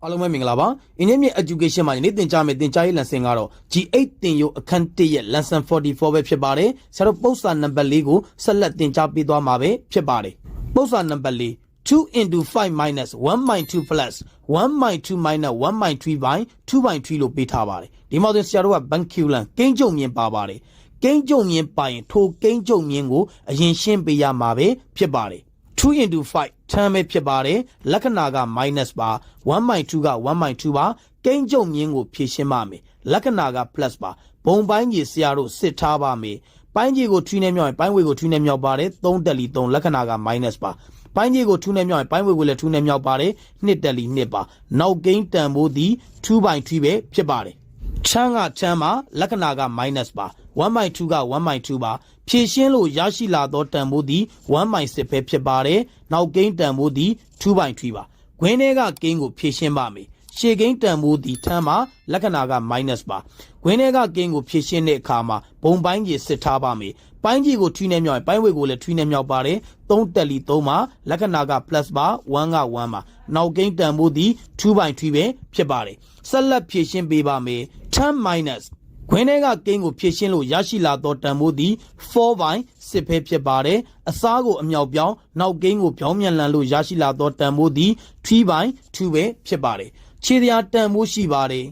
အားလုံးပဲမင်္ဂလာပါ Ingyin education မှာယနေ့သင်ကြားမယ့်သင်ကြားရေး lesson ကတော့ G8 သင်ရိုးအခန်း1ရဲ့ Lesson-44 ပဲဖြစ်ပါတယ်ဆရာတို့ပုဒ်စာနံပါတ်4ကိုဆက်လက်သင်ကြားပေးသွားမှာပဲဖြစ်ပါတယ်ပုဒ်စာနံပါတ်4 2 into 5 minus 1/2 plus 1/2 minus 1/3 by 2/3 လို့ပေးထားပါတယ်ဒီမှာဆိုဆရာတို့က bankulan ကိန်းကြုံမြင်ပါပါတယ်ကိန်းကြုံမြင်ပါရင်ထိုကိန်းကြုံမြင်ကိုအရင်ရှင်းပေးရမှာပဲဖြစ်ပါတယ်2 into 5 10ပဲဖြစ်ပါတယ်လက္ခဏာက minus ပါ 1/2 က 1/2 ပါကိန်းကြုံမြင်ကိုဖြည့်ရှင်းပါမယ်လက္ခဏာက plus ပါဘုံပိုင်းကြီးဆရာတို့စစ်ထားပါမယ်ပိုင်းကြီးကို2နဲ့မြောက်ရင်ပိုင်းဝေကို2နဲ့မြောက်ပါတယ်3တက်လီ3လက္ခဏာက minus ပါပိုင်းကြီးကို2နဲ့မြောက်ရင်ပိုင်းဝေကိုလည်း2နဲ့မြောက်ပါတယ်2တက်လီ2ပါနောက်ကိန်းတန်ဖိုးသည် 2/3 ပဲဖြစ်ပါတယ်ချမ်းကချမ်းပါလက္ခဏာက minus ပါ 1/2 က 1/2 ပါဖြည့်ရှင်းလို့ရရှိလာသောတန်ဖိုးသည် 1/6 ပဲဖြစ်ပါတယ်နောက်ကိန်းတန်ဖိုးသည် 2/3 ပါခွင်းထဲကကိန်းကိုဖြည့်ရှင်းပါမယ်ရှေ့ကိန်းတန်ဖိုးသည်ထမ်းပါလက္ခဏာက minus ပါခွင်းထဲကကိန်းကိုဖြည့်ရှင်းတဲ့အခါမှာဘုံပိုင်းကြီးစစ်ထားပါမယ်ပိုင်းကြီးကို2နဲ့မြောက်ရင်ပိုင်းဝေကိုလည်း2နဲ့မြောက်ပါတယ်3တက်လီ3ပါလက္ခဏာက plus ပါ1က1ပါနောက်ကိန်းတန်ဖိုးသည် 2/3 ပဲဖြစ်ပါတယ်ဆက်လက်ဖြည့်ရှင်းပေးပါမယ်10 minus ခွင်းထဲကကိန်းကိုဖြည့်ရှင်းလို့ရရှိလာသောတန်ဖိုးသည် 4/6 ပဲဖြစ်ပါတယ်အစားကိုအမြောက်ပြောင်းနောက်ကိန်းကိုပြောင်းမြန်လန်လို့ရရှိလာသောတန်ဖိုးသည် 3/2 ပဲဖြစ်ပါတယ်ခြေတရားတန်ဖိုးရှိပါတယ်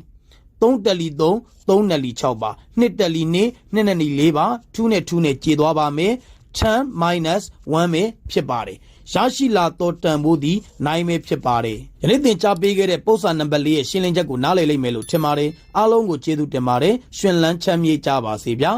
3တက်လီ3 3နဲ့လီ6ပါ2တက်လီ2 2နဲ့လီ4ပါ2နဲ့2နဲ့ကျေသွားပါမယ်10 minus 1ပဲဖြစ်ပါတယ်ရရှိလာသောတန်ဖိုးသည်9ပဲဖြစ်ပါတယ်ယနေ့သင်ကြားပေးခဲ့တဲ့ပုဒ်စာနံပါတ်4ရဲ့ရှင်းလင်းချက်ကိုနားလည်လိမ့်မယ်လို့ထင်ပါတယ်အားလုံးကိုကျေးဇူးတင်ပါတယ်ရှင်လန်းချမ်းမြေ့ကြပါစေဗျာ